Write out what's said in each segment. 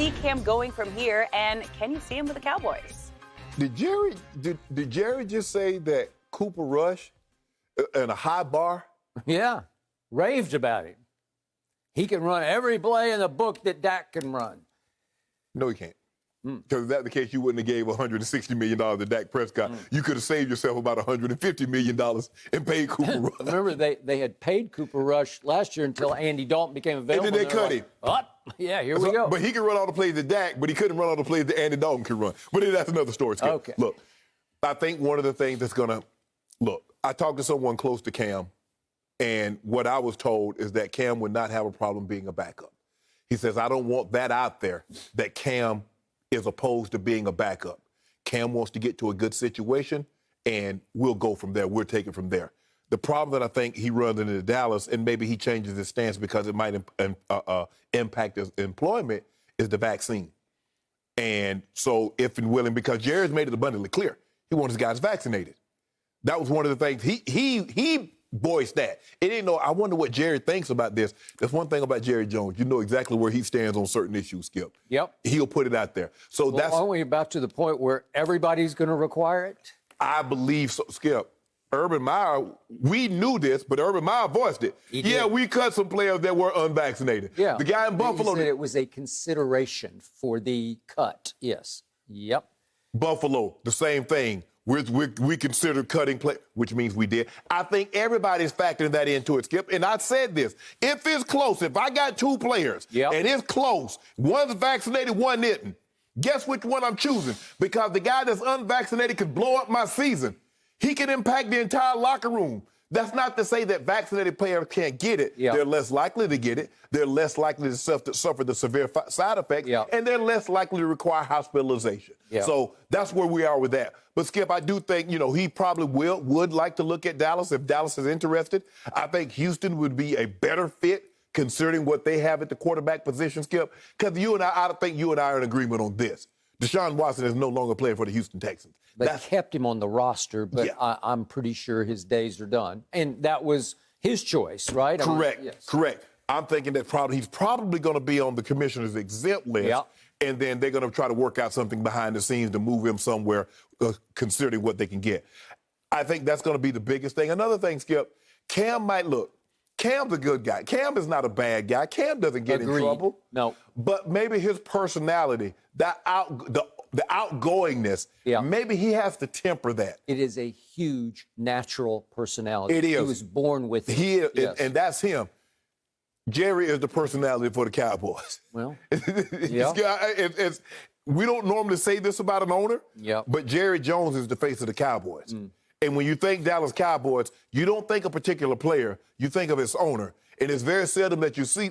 see Cam going from here, and can you see him with the Cowboys? Did Jerry just say that Cooper Rush and a high bar? Yeah, raved about him. He can run every play in the book that Dak can run. No, he can't. Because if that's the case, you wouldn't have gave $160 million to Dak Prescott. You could have saved yourself about $150 million and paid Cooper Rush. Remember, they had paid Cooper Rush last year until Andy Dalton became available. And then they cut him. Oh, yeah, here we go. But he could run all the plays that Dak, but he couldn't run all the plays that Andy Dalton could run. But that's another story, Skip. Okay. Look, I think one of the things that's going to – look, I talked to someone close to Cam, and what I was told is that Cam would not have a problem being a backup. He says, I don't want that out there, that Cam is opposed to being a backup. Cam wants to get to a good situation, and we'll go from there. We'll take it from there. The problem that I think he runs into Dallas, and maybe he changes his stance because it might impact his employment, is the vaccine. And so if and willing, because Jerry's made it abundantly clear, he wants his guys vaccinated. That was one of the things he voiced that. It didn't know. I wonder what Jerry thinks about this. That's one thing about Jerry Jones. You know exactly where he stands on certain issues, Skip. Yep. He'll put it out there. So aren't we about to the point where everybody's going to require it? I believe so, Skip. Urban Meyer, we knew this, but Urban Meyer voiced it. Yeah, we cut some players that were unvaccinated. Yeah. The guy in Buffalo. He said it was a consideration for the cut. Yes. Yep. Buffalo, the same thing. We considered cutting play, which means we did. I think everybody's factoring that into it, Skip. And I said this. If it's close, if I got two players and it's close, one's vaccinated, one isn't, guess which one I'm choosing? Because the guy that's unvaccinated could blow up my season. He can impact the entire locker room. That's not to say that vaccinated players can't get it. They're less likely to get it. They're less likely to suffer the severe side effects. And they're less likely to require hospitalization. So that's where we are with that. But, Skip, I do think, he probably would like to look at Dallas if Dallas is interested. I think Houston would be a better fit considering what they have at the quarterback position, Skip. Because I think you and I are in agreement on this. Deshaun Watson is no longer playing for the Houston Texans. They kept him on the roster, but I'm pretty sure his days are done. And that was his choice, right? Correct. Correct. I'm thinking that he's probably going to be on the commissioner's exempt list, and then they're going to try to work out something behind the scenes to move him somewhere, considering what they can get. I think that's going to be the biggest thing. Another thing, Skip, Cam might look. Cam's a good guy. Cam is not a bad guy. Cam doesn't get in trouble. No. But maybe his personality, the outgoingness, maybe he has to temper that. It is a huge natural personality. It is. He was born with it. He is, and that's him. Jerry is the personality for the Cowboys. Well, we don't normally say this about an owner, but Jerry Jones is the face of the Cowboys. And when you think Dallas Cowboys, you don't think a particular player, you think of its owner. And it's very seldom that you see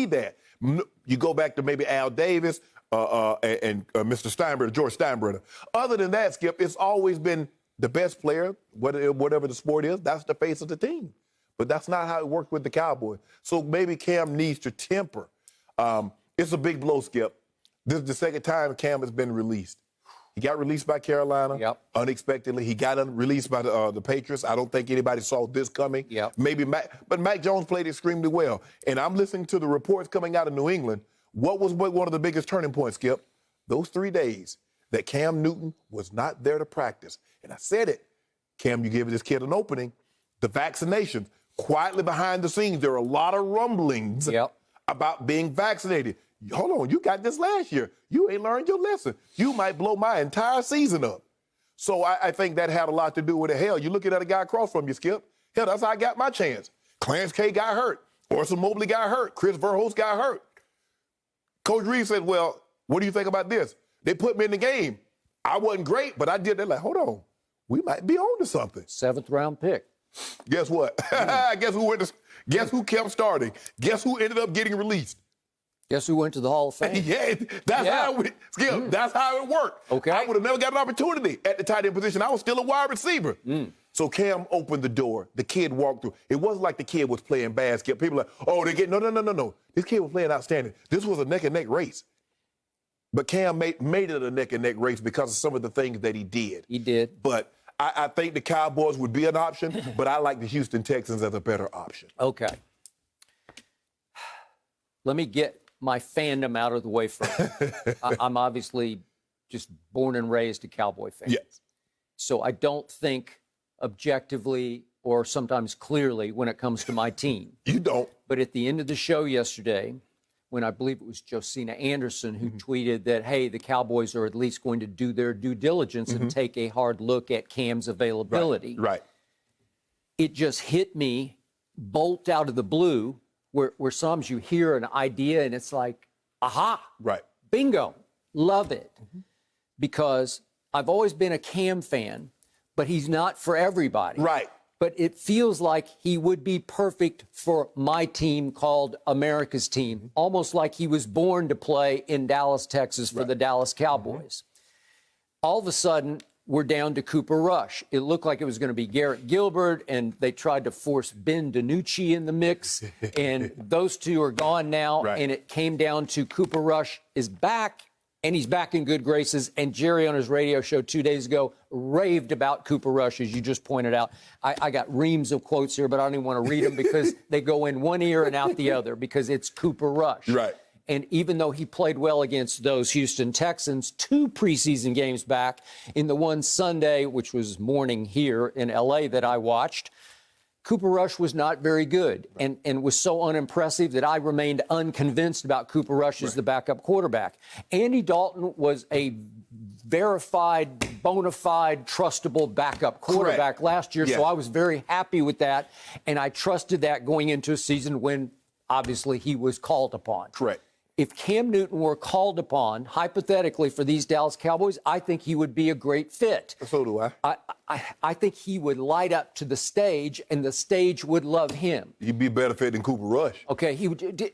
that. You go back to maybe Al Davis and Mr. Steinbrenner, George Steinbrenner. Other than that, Skip, it's always been the best player, whatever the sport is, that's the face of the team. But that's not how it worked with the Cowboys. So maybe Cam needs to temper. It's a big blow, Skip. This is the second time Cam has been released. He got released by Carolina unexpectedly. He got released by the Patriots. I don't think anybody saw this coming. Maybe but Mac Jones played extremely well. And I'm listening to the reports coming out of New England. What was one of the biggest turning points, Skip? Those 3 days that Cam Newton was not there to practice. And I said it. Cam, you gave this kid an opening. The vaccinations, quietly behind the scenes, there are a lot of rumblings about being vaccinated. Hold on, you got this last year. You ain't learned your lesson. You might blow my entire season up. So I think that had a lot to do with it. Hell, you're looking at a guy across from you, Skip. Hell, that's how I got my chance. Clarence K got hurt. Orson Mobley got hurt. Chris Verhulst got hurt. Coach Reed said, well, what do you think about this? They put me in the game. I wasn't great, but I did. They're like, hold on. We might be on to something. 7th round pick. Guess what? Guess who kept starting? Guess who ended up getting released? Guess who went to the Hall of Fame? That's how it worked. Okay. I would have never got an opportunity at the tight end position. I was still a wide receiver. So Cam opened the door. The kid walked through. It wasn't like the kid was playing basket. People were like, no. This kid was playing outstanding. This was a neck-and-neck race. But Cam made it a neck-and-neck race because of some of the things that he did. He did. But I think the Cowboys would be an option, but I like the Houston Texans as a better option. Okay. Let me get my fandom out of the way first. I'm obviously just born and raised a Cowboy fan. Yes. So I don't think objectively or sometimes clearly when it comes to my team. You don't. But at the end of the show yesterday, when I believe it was Josina Anderson who tweeted that, hey, the Cowboys are at least going to do their due diligence and take a hard look at Cam's availability. Right. It just hit me bolt out of the blue where sometimes you hear an idea and it's like, aha, Right. bingo, love it. Because I've always been a Cam fan, but he's not for everybody. Right. But it feels like he would be perfect for my team called America's team, almost like he was born to play in Dallas, Texas for the Dallas Cowboys. All of a sudden, we're down to Cooper Rush. It looked like it was going to be Garrett Gilbert, and they tried to force Ben DiNucci in the mix, and those two are gone now, and it came down to Cooper Rush is back, and he's back in good graces. And Jerry on his radio show 2 days ago raved about Cooper Rush, as you just pointed out. I got reams of quotes here, but I don't even want to read them because they go in one ear and out the other because it's Cooper Rush. Right. And even though he played well against those Houston Texans 2 preseason games back, in the one Sunday, which was morning here in L.A. that I watched, Cooper Rush was not very good and was so unimpressive that I remained unconvinced about Cooper Rush as the backup quarterback. Andy Dalton was a verified, bona fide, trustable backup quarterback last year, so I was very happy with that, and I trusted that going into a season when, obviously, he was called upon. Correct. If Cam Newton were called upon, hypothetically, for these Dallas Cowboys, I think he would be a great fit. So do I. I think he would light up to the stage, and the stage would love him. He'd be a better fit than Cooper Rush. Okay, he would.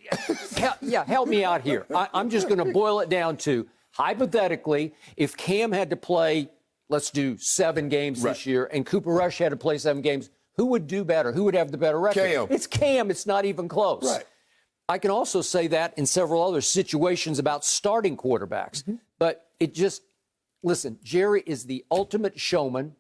Help me out here. I'm just going to boil it down to, hypothetically, if Cam had to play, let's do 7 games this year, and Cooper Rush had to play 7 games, who would do better? Who would have the better record? Cam. It's Cam. It's not even close. Right. I can also say that in several other situations about starting quarterbacks. But it just, listen, Jerry is the ultimate showman.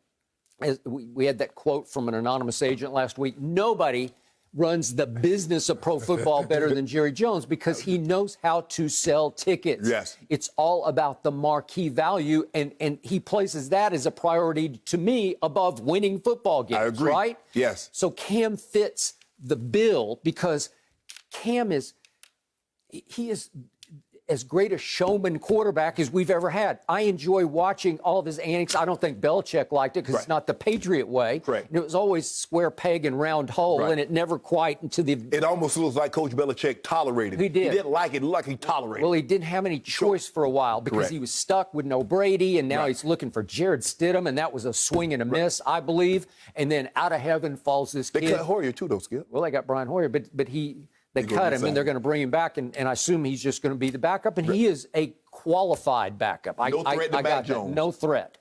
As we had that quote from an anonymous agent last week. Nobody runs the business of pro football better than Jerry Jones because he knows how to sell tickets. Yes. It's all about the marquee value, and he places that as a priority to me above winning football games. I agree. Right? Yes. So Cam fits the bill because Cam is as great a showman quarterback as we've ever had. I enjoy watching all of his antics. I don't think Belichick liked it because it's not the Patriot way. Correct. And it was always square peg and round hole, and it never quite into the... It almost looks like Coach Belichick tolerated it. He did. He didn't like it. It looked like he tolerated it. Well, he didn't have any choice for a while because he was stuck with no Brady, and now he's looking for Jared Stidham, and that was a swing and a miss, I believe. And then out of heaven falls this kid. They cut Hoyer too, though, Skip. Well, they got Brian Hoyer, but they cut him, and they're going to bring him back, and I assume he's just going to be the backup, and he is a qualified backup. No threat to Mac Jones. No threat.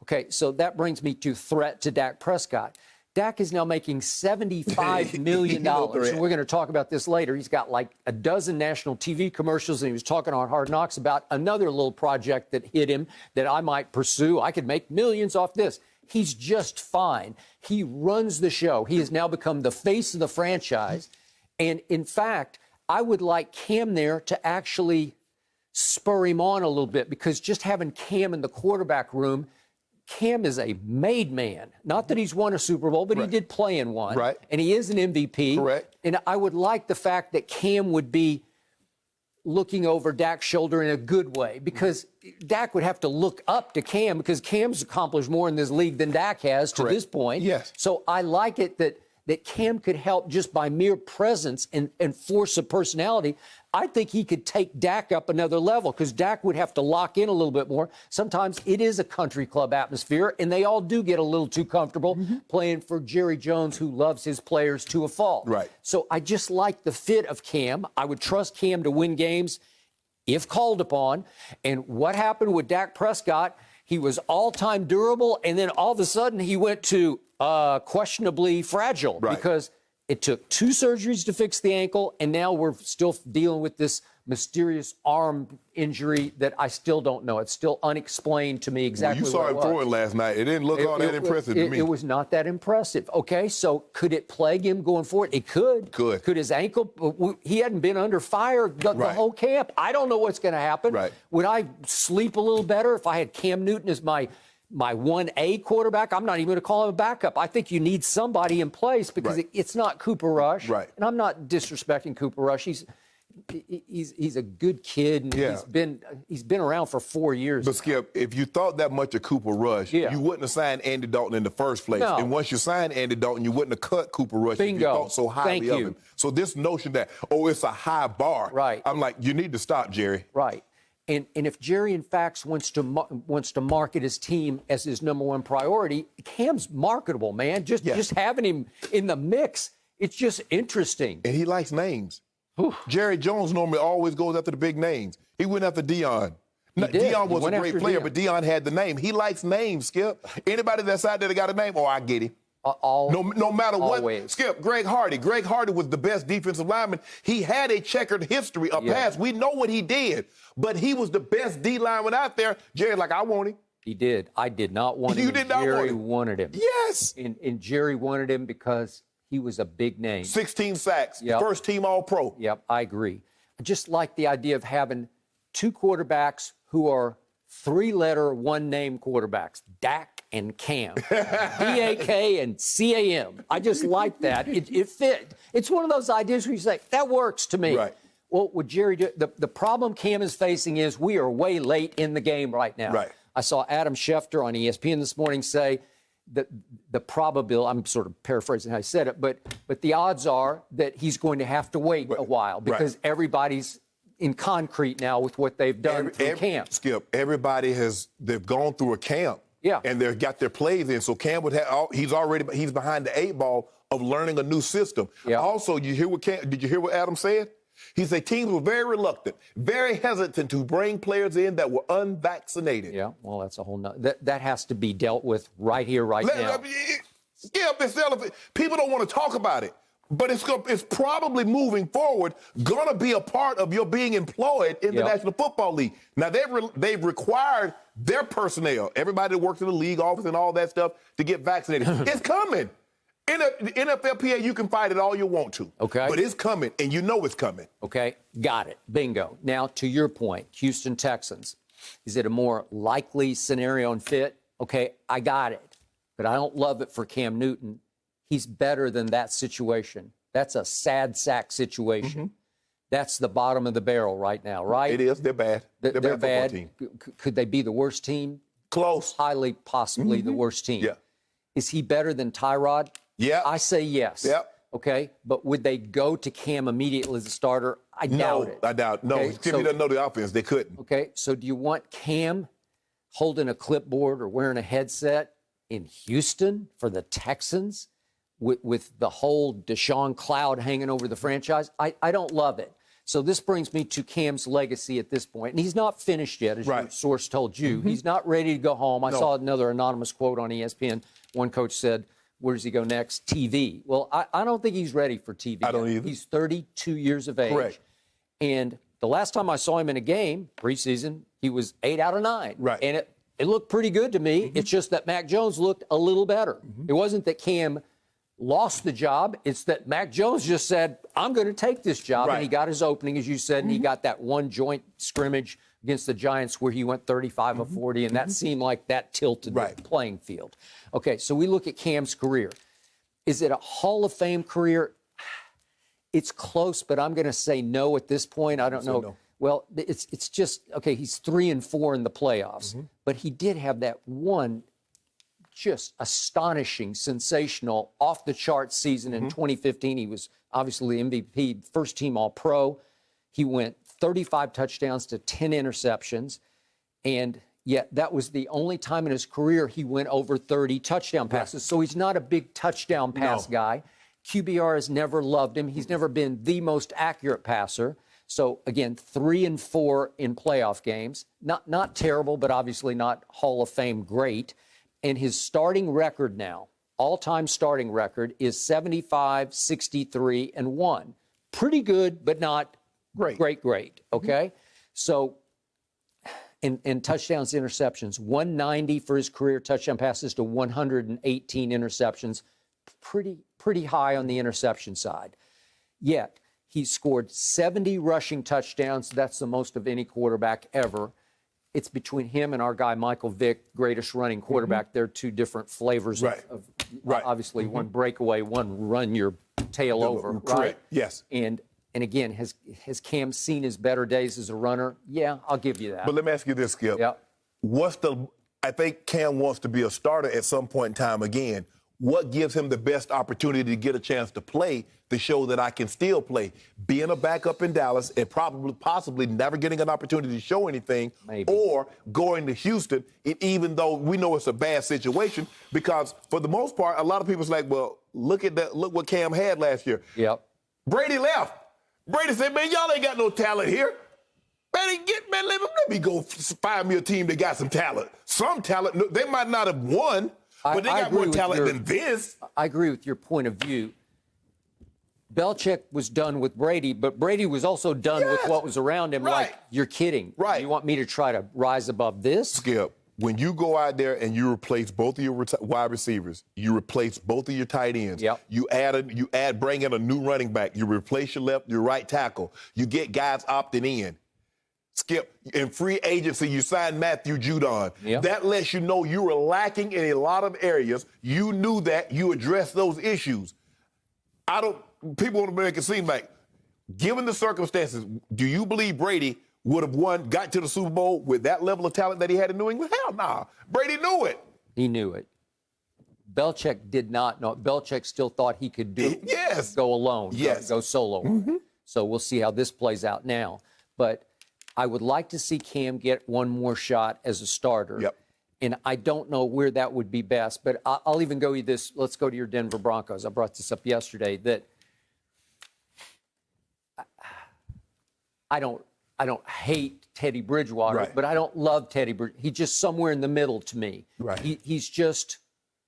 Okay, so that brings me to threat to Dak Prescott. Dak is now making $75 million. And we're going to talk about this later. He's got like a dozen national TV commercials, and he was talking on Hard Knocks about another little project that hit him that I might pursue. I could make millions off this. He's just fine. He runs the show. He has now become the face of the franchise. And, in fact, I would like Cam there to actually spur him on a little bit because just having Cam in the quarterback room, Cam is a made man. Not that he's won a Super Bowl, but he did play in one. Right. And he is an MVP. Correct. And I would like the fact that Cam would be looking over Dak's shoulder in a good way because Dak would have to look up to Cam because Cam's accomplished more in this league than Dak has to this point. Yes. So I like it that Cam could help just by mere presence and force of personality. I think he could take Dak up another level because Dak would have to lock in a little bit more. Sometimes it is a country club atmosphere, and they all do get a little too comfortable playing for Jerry Jones, who loves his players to a fault. Right. So I just like the fit of Cam. I would trust Cam to win games if called upon. And what happened with Dak Prescott, he was all-time durable, and then all of a sudden he went to questionably fragile because it took 2 surgeries to fix the ankle, and now we're still dealing with this mysterious arm injury that I still don't know. It's still unexplained to me exactly what it was. You saw him throwing last night. It didn't look all that impressive to me. It was not that impressive. Okay, so could it plague him going forward? It could. Could his ankle? He hadn't been under fire the whole camp. I don't know what's going to happen. Right. Would I sleep a little better if I had Cam Newton as my 1A quarterback? I'm not even going to call him a backup. I think you need somebody in place because it's not Cooper Rush. Right. And I'm not disrespecting Cooper Rush. He's a good kid, and he's been around for 4 years. But Skip, if you thought that much of Cooper Rush, you wouldn't have signed Andy Dalton in the first place. No. And once you signed Andy Dalton, you wouldn't have cut Cooper Rush if you thought so highly of him. So this notion that, it's a high bar, I'm like, you need to stop, Jerry. Right. And if Jerry, in fact, wants to market his team as his number one priority, Cam's marketable, man. Just having him in the mix, it's just interesting. And he likes names. Jerry Jones normally always goes after the big names. He went after Deion. Deion was a great player, but Deion had the name. He likes names, Skip. Anybody that's out there that got a name, I get him. No matter what. Skip, Greg Hardy. Greg Hardy was the best defensive lineman. He had a checkered history, a past. We know what he did, but he was the best D lineman out there. Jerry's like, I want him. He did. I did not want him. You did not want him. Jerry wanted him. Yes. And Jerry wanted him because he was a big name. 16 sacks. First team All-Pro. Yep, I agree. I just like the idea of having two quarterbacks who are three-letter, one-name quarterbacks, Dak and Cam. D-A-K and C-A-M. I just like that. It fit. It's one of those ideas where you say, that works to me. Right. Well, would Jerry do it? The problem Cam is facing is we are way late in the game right now. Right. I saw Adam Schefter on ESPN this morning say that the probability, I'm sort of paraphrasing how he said it, but the odds are that he's going to have to wait a while because everybody's in concrete now with what they've done through camp. Skip, they've gone through a camp. Yeah. And they've got their plays in. So Cam would have, he's behind the 8 ball of learning a new system. Yeah. Also, did you hear what Adam said? He said teams were very reluctant, very hesitant to bring players in that were unvaccinated. Yeah, well, that's a whole nother. That has to be dealt with right here, right now. Skip, people don't want to talk about it. But it's probably moving forward going to be a part of your being employed in the National Football League. Now, they've required their personnel, everybody that works in the league office and all that stuff, to get vaccinated. It's coming. In the NFLPA, you can fight it all you want to. Okay. But it's coming, and you know it's coming. Okay, got it. Bingo. Now, to your point, Houston Texans. Is it a more likely scenario and fit? Okay, I got it. But I don't love it for Cam Newton. He's better than that situation. That's a sad sack situation. Mm-hmm. That's the bottom of the barrel right now, right? It is. They're bad. They're bad. Team. Could they be the worst team? Close. Highly possibly the worst team. Yeah. Is he better than Tyrod? Yeah. I say yes. Yep. Okay. But would they go to Cam immediately as a starter? I doubt it. I doubt it. No, okay? He doesn't know the offense. They couldn't. Okay. So do you want Cam holding a clipboard or wearing a headset in Houston for the Texans with the whole Deshaun cloud hanging over the franchise? I don't love it. So this brings me to Cam's legacy at this point. And he's not finished yet, as your source told you. Mm-hmm. He's not ready to go home. I saw another anonymous quote on ESPN. One coach said, where does he go next? TV. Well, I don't think he's ready for TV. I don't either. He's 32 years of age. Correct. And the last time I saw him in a game, preseason, he was 8 out of 9. Right. And it looked pretty good to me. Mm-hmm. It's just that Mac Jones looked a little better. Mm-hmm. It wasn't that Cam lost the job. It's that Mac Jones just said, I'm going to take this job. Right. And he got his opening, as you said, and he got that one joint scrimmage against the Giants where he went 35 of 40, and that seemed like that tilted the playing field. Okay, so we look at Cam's career. Is it a Hall of Fame career? It's close, but I'm going to say no at this point. I don't know. No. Well, it's just, okay, he's 3-4 in the playoffs, but he did have that one just astonishing, sensational, off-the-charts season in 2015. He was obviously the MVP, first-team All-Pro. He went 35 touchdowns to 10 interceptions, and yet that was the only time in his career he went over 30 touchdown passes. So he's not a big touchdown pass guy. QBR has never loved him. He's never been the most accurate passer. So, again, 3-4 in playoff games. Not terrible, but obviously not Hall of Fame great. And his starting record now, all-time starting record, is 75, 63, and 1. Pretty good, but not Great. Okay? So, in touchdowns, interceptions, 190 for his career touchdown passes to 118 interceptions. Pretty high on the interception side. Yet, he scored 70 rushing touchdowns. That's the most of any quarterback ever. It's between him and our guy, Michael Vick, greatest running quarterback. They're two different flavors of obviously, one breakaway, one run your tail over. Correct. Right? Yes. And again, has Cam seen his better days as a runner? Yeah, I'll give you that. But let me ask you this, Skip. Yeah. I think Cam wants to be a starter at some point in time again. What gives him the best opportunity to get a chance to play to show that I can still play? Being a backup in Dallas and possibly never getting an opportunity to show anything, or going to Houston, even though we know it's a bad situation, because for the most part, a lot of people's like, well, look what Cam had last year. Yep. Brady left. Brady said, man, y'all ain't got no talent here. Man, let me go find me a team that got some talent. Some talent. They might not have won, but they got more talent than this. I agree with your point of view. Belichick was done with Brady, but Brady was also done with what was around him. Right. Like, you're kidding. Right. You want me to try to rise above this? Skip, when you go out there and you replace both of your wide receivers, you replace both of your tight ends, you bring in a new running back, you replace your right tackle, you get guys opting in. Skip, in free agency, you signed Matthew Judon. Yep. That lets you know you were lacking in a lot of areas. You knew that. You addressed those issues. People want to make it seem like, given the circumstances, do you believe Brady would have got to the Super Bowl with that level of talent that he had in New England? Hell nah. Brady knew it. He knew it. Belichick did not know. Belichick still thought he could go alone, go solo. Mm-hmm. So we'll see how this plays out now. But I would like to see Cam get one more shot as a starter. Yep. And I don't know where that would be best, but I'll even go you this. Let's go to your Denver Broncos. I brought this up yesterday that I don't hate Teddy Bridgewater, but I don't love Teddy Bridgewater. He's just somewhere in the middle to me. Right. He's just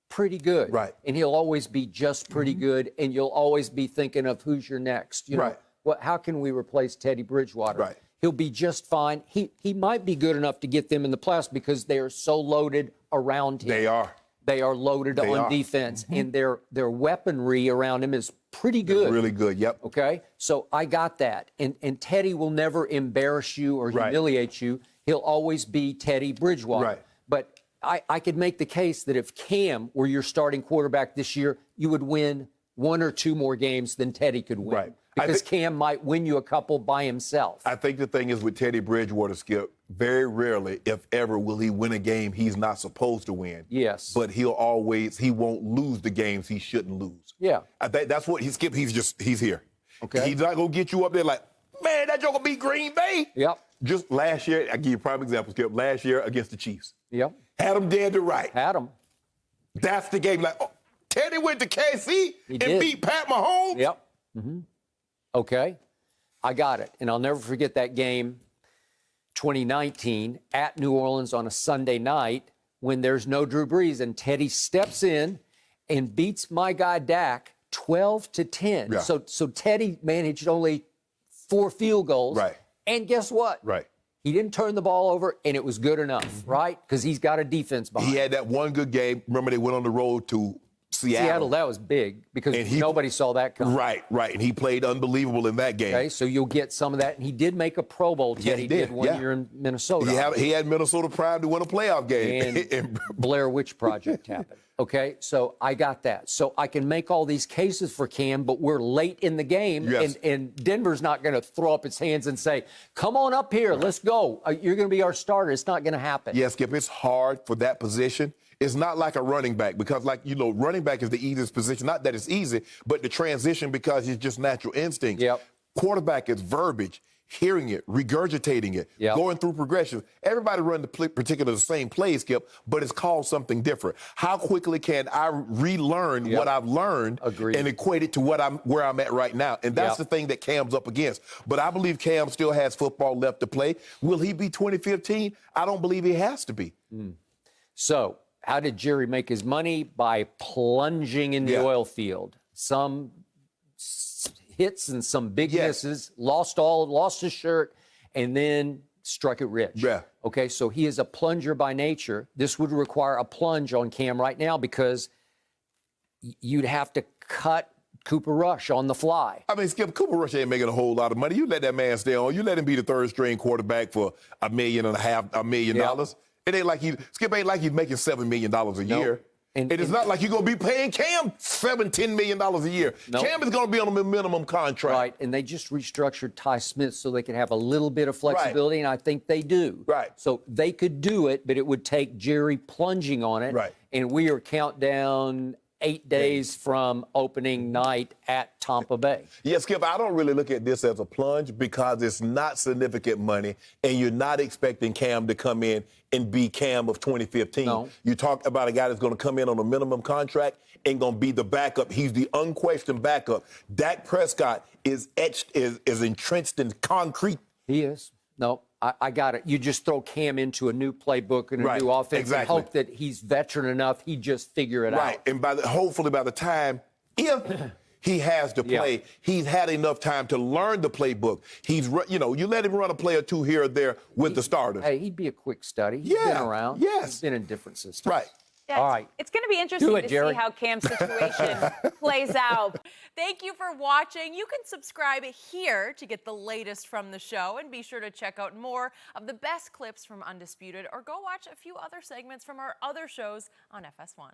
pretty good. Right. And he'll always be just pretty good, and you'll always be thinking of who's your next. You know, how can we replace Teddy Bridgewater? Right. He'll be just fine. He might be good enough to get them in the playoffs because they are so loaded around him. They are. They are loaded on defense, and their weaponry around him is pretty good. They're really good, yep. Okay? So I got that. And Teddy will never embarrass you or humiliate you. He'll always be Teddy Bridgewater. Right. But I could make the case that if Cam were your starting quarterback this year, you would win one or two more games than Teddy could win. Right. Because Cam might win you a couple by himself. I think the thing is with Teddy Bridgewater, Skip, very rarely, if ever, will he win a game he's not supposed to win. Yes. But he won't lose the games he shouldn't lose. Yeah. I think that's what Skip, he's here. Okay. He's not going to get you up there like, man, that joker beat Green Bay. Yep. Just last year, I give you a prime example, Skip, last year against the Chiefs. Yep. Had him dead to right. Had him. That's the game. Like, Teddy went to KC and did. beat Pat Mahomes. Yep. Okay. I got it. And I'll never forget that game, 2019, at New Orleans on a Sunday night when there's no Drew Brees and Teddy steps in and beats my guy Dak 12-10. Yeah. So Teddy managed only 4 field goals. Right. And guess what? Right. He didn't turn the ball over, and it was good enough, right? Because he's got a defense behind He him. had that one good game. Remember, they went on the road to Seattle. That was big because nobody saw that coming. Right. And he played unbelievable in that game. Okay, so you'll get some of that. And he did make a Pro Bowl, Teddy he did. one year in Minnesota. He had Minnesota primed to win a playoff game. And Blair Witch Project happened. Okay, so I got that. So I can make all these cases for Cam, but we're late in the game, and Denver's not going to throw up its hands and say, come on up here, let's go. You're going to be our starter. It's not going to happen. Yeah, Skip, it's hard for that position. It's not like a running back because, running back is the easiest position. Not that it's easy, but the transition because it's just natural instinct. Yep. Quarterback is verbiage, hearing it, regurgitating it, going through progressions. Everybody run the same play, Skip, but it's called something different. How quickly can I relearn what I've learned and equate it to where I'm at right now? And that's the thing that Cam's up against. But I believe Cam still has football left to play. Will he be 2015? I don't believe he has to be. So how did Jerry make his money? By plunging in the oil field. hits and some big Yes. misses, lost his shirt, and then struck it rich. Yeah. Okay, so he is a plunger by nature. This would require a plunge on Cam right now because you'd have to cut Cooper Rush on the fly. I mean, Skip, Cooper Rush ain't making a whole lot of money. You let that man stay on. You let him be the third-string quarterback for $1.5 million, $1 million. It ain't like Skip ain't like he's making $7 million a year. And it's not like you're going to be paying Cam $10 million a year. Cam is going to be on a minimum contract. Right, and they just restructured Ty Smith so they could have a little bit of flexibility, and I think they do. Right. So they could do it, but it would take Jerry plunging on it. Right. And we are countdown 8 days from opening night at Tampa Bay. Yeah, Skip, I don't really look at this as a plunge because it's not significant money, and you're not expecting Cam to come in and be Cam of 2015. No. You talk about a guy that's going to come in on a minimum contract and going to be the backup. He's the unquestioned backup. Dak Prescott is entrenched in concrete. He is. No, I got it. You just throw Cam into a new playbook and a new offense and hope that he's veteran enough, he just figure it out. Right, and hopefully by the time, if he has to play, he's had enough time to learn the playbook. You let him run a play or two here or there with the starters. Hey, he'd be a quick study. He's been around. Yes. He's been in different systems. Right. Yeah, All right. It's going to be interesting to Jerry. see how Cam's situation plays out. Thank you for watching. You can subscribe here to get the latest from the show, and be sure to check out more of the best clips from Undisputed, or go watch a few other segments from our other shows on FS1.